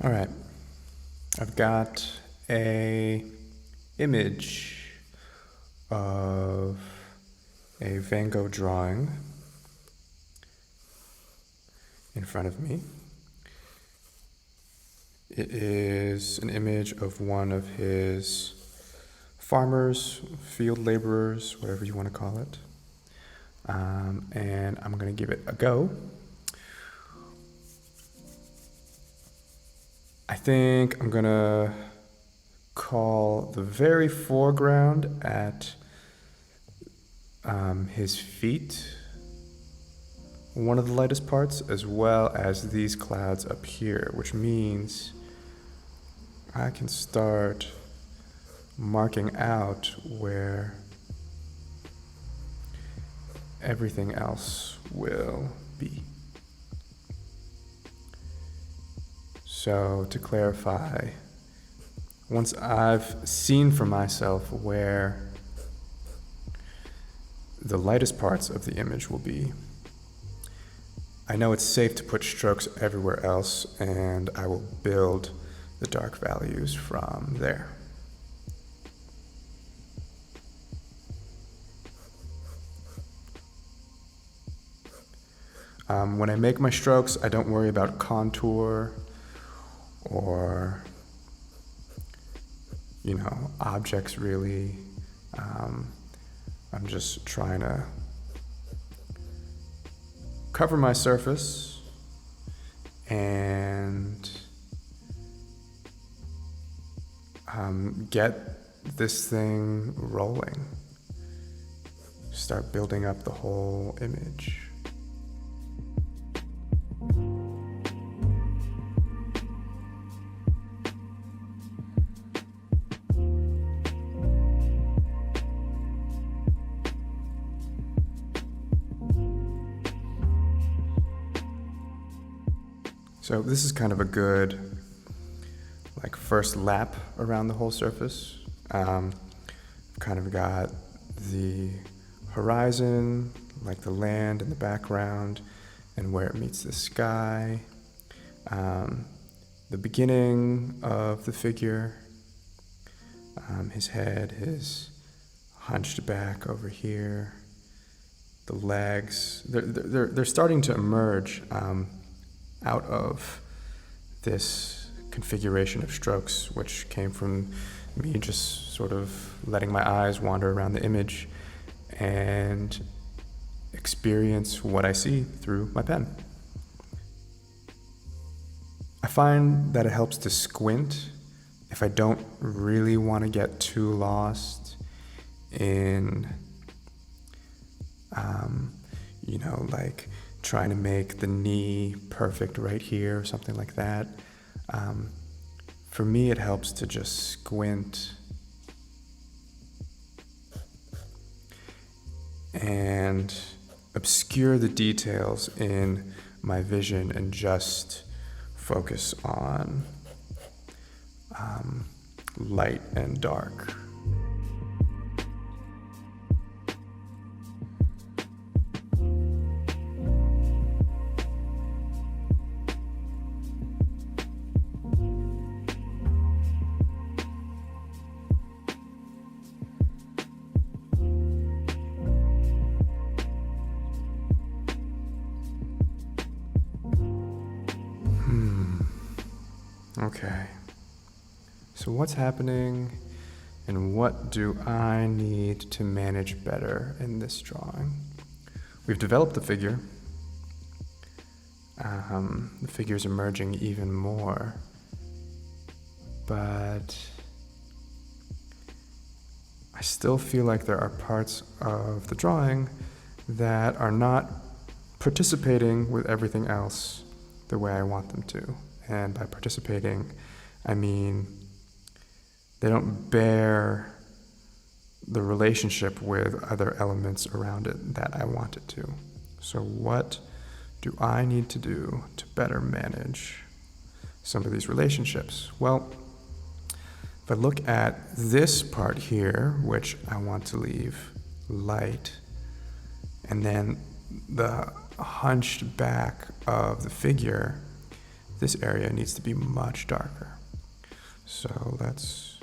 All right, I've got a image of a Van Gogh drawing in front of me. It is an image of one of his farmers, field laborers, whatever you want to call it. And I'm going to give it a go. I think I'm going to call the very foreground at his feet one of the lightest parts, as well as these clouds up here, which means I can start marking out where everything else will be. So to clarify, once I've seen for myself where the lightest parts of the image will be, I know it's safe to put strokes everywhere else, and I will build the dark values from there. When I make my strokes, I don't worry about contour or, objects really. I'm just trying to cover my surface and get this thing rolling. Start building up the whole image. So this is kind of a good first lap around the whole surface. I've kind of got the horizon, like the land in the background and where it meets the sky. The beginning of the figure, his head is hunched back over here. The legs, they're starting to emerge out of this configuration of strokes, which came from me just sort of letting my eyes wander around the image and experience what I see through my pen. I find that it helps to squint if I don't really want to get too lost in, trying to make the knee perfect right here or something like that. For me, it helps to just squint and obscure the details in my vision and just focus on light and dark. Okay, so what's happening and what do I need to manage better in this drawing? We've developed the figure. The figure's emerging even more, but I still feel like there are parts of the drawing that are not participating with everything else the way I want them to. And by participating, I mean they don't bear the relationship with other elements around it that I want it to. So what do I need to do to better manage some of these relationships? Well, if I look at this part here, which I want to leave light, and then the hunched back of the figure, this area needs to be much darker. So let's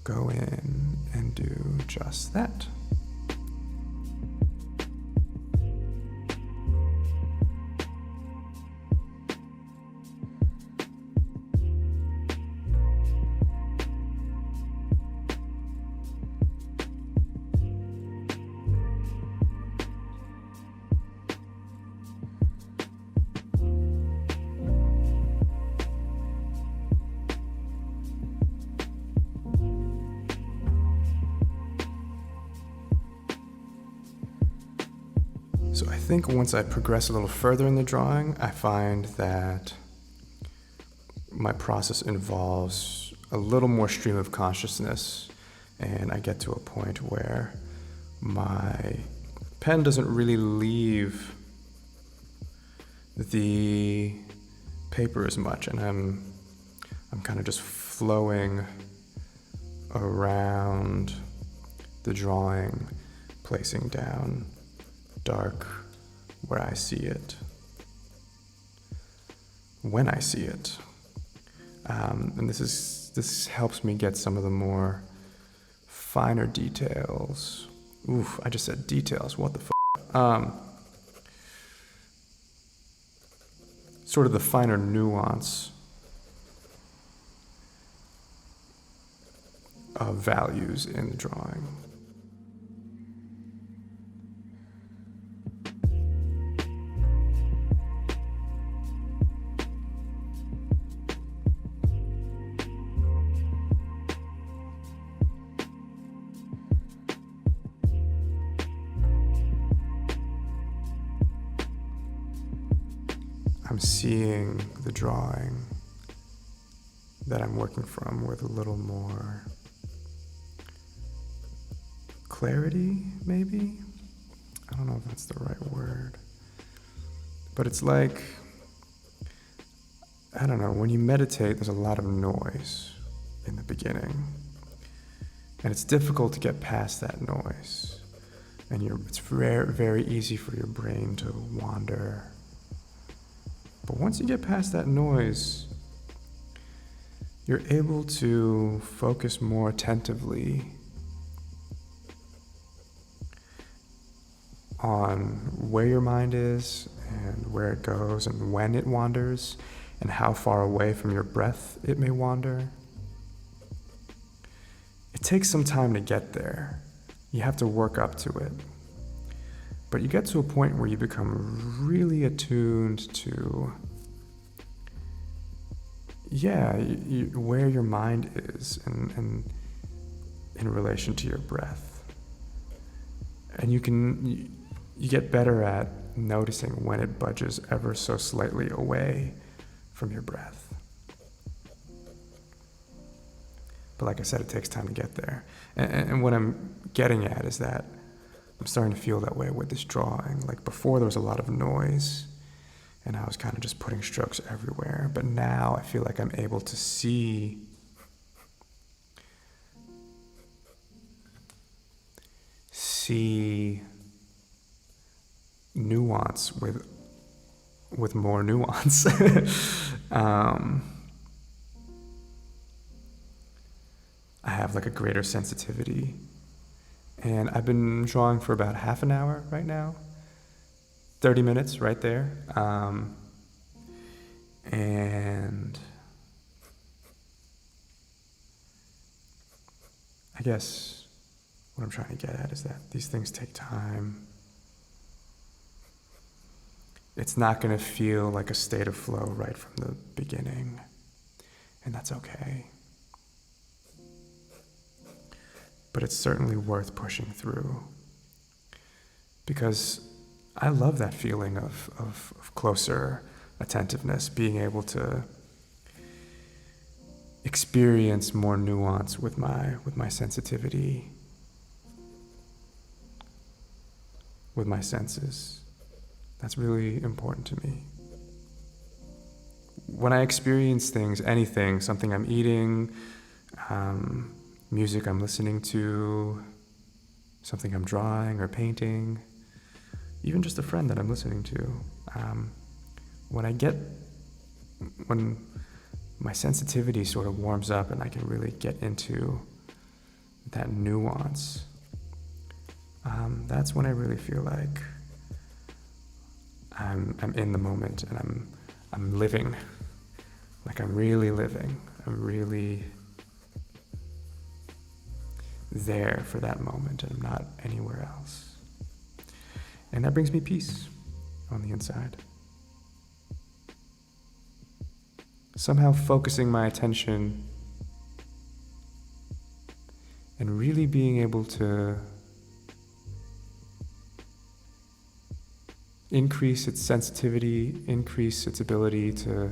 go in and do just that. So I think once I progress a little further in the drawing, I find that my process involves a little more stream of consciousness, and I get to a point where my pen doesn't really leave the paper as much, and I'm kind of just flowing around the drawing, placing down dark where I see it, when I see it. And this helps me get some of the more finer details. Oof, I just said details, what the f***? Sort of the finer nuance of values in the drawing. I'm seeing the drawing that I'm working from with a little more clarity, maybe? I don't know if that's the right word. But it's like, I don't know, when you meditate, there's a lot of noise in the beginning. And it's difficult to get past that noise. And it's very, very easy for your brain to wander. But once you get past that noise, you're able to focus more attentively on where your mind is and where it goes and when it wanders and how far away from your breath it may wander. It takes some time to get there. You have to work up to it. But you get to a point where you become really attuned to, where your mind is and in relation to your breath. And you get better at noticing when it budges ever so slightly away from your breath. But like I said, it takes time to get there. And what I'm getting at is that I'm starting to feel that way with this drawing. Like before, there was a lot of noise, and I was kind of just putting strokes everywhere. But now I feel like I'm able to see nuance with more nuance. I have like a greater sensitivity. And I've been drawing for about half an hour right now. 30 minutes right there. And I guess what I'm trying to get at is that these things take time. It's not going to feel like a state of flow right from the beginning. And that's okay. But it's certainly worth pushing through, because I love that feeling of closer attentiveness, being able to experience more nuance with my sensitivity, with my senses. That's really important to me. When I experience things, anything, something I'm eating, music I'm listening to, something I'm drawing or painting, even just a friend that I'm listening to. When I get when my sensitivity sort of warms up and I can really get into that nuance, that's when I really feel like I'm in the moment and I'm living, like I'm really living. I'm really there for that moment and I'm not anywhere else. And that brings me peace on the inside. Somehow focusing my attention and really being able to increase its sensitivity, increase its ability to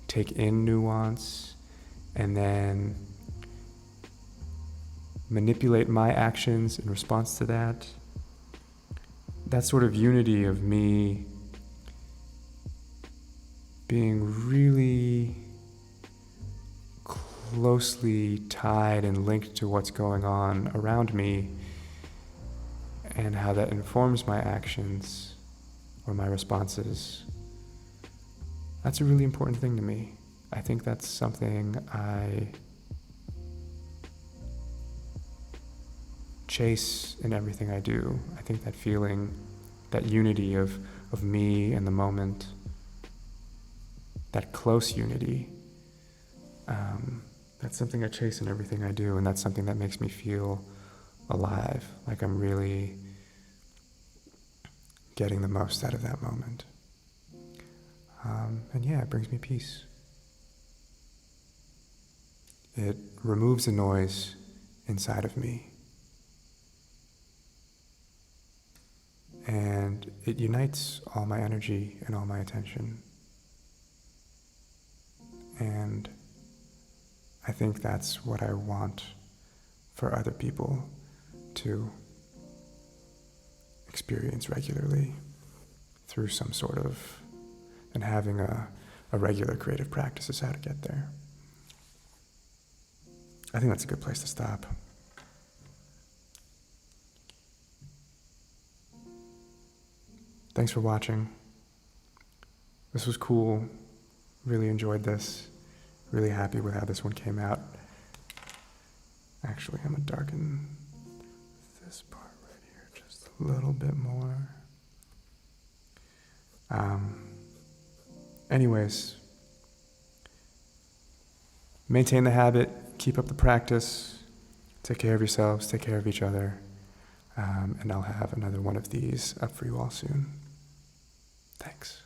take in nuance, and then manipulate my actions in response to that. That sort of unity of me being really closely tied and linked to what's going on around me and how that informs my actions or my responses. That's a really important thing to me. I think that's something I chase in everything I do. I think that feeling, that unity of me and the moment, that close unity, that's something I chase in everything I do, and that's something that makes me feel alive, like I'm really getting the most out of that moment. And yeah, it brings me peace. It removes the noise inside of me. And it unites all my energy and all my attention. And I think that's what I want for other people to experience regularly through some sort of, and having a regular creative practice is how to get there. I think that's a good place to stop. Thanks for watching. This was cool. Really enjoyed this. Really happy with how this one came out. Actually, I'm gonna darken this part right here just a little bit more. Anyways, maintain the habit, keep up the practice, take care of yourselves, take care of each other, and I'll have another one of these up for you all soon. Thanks.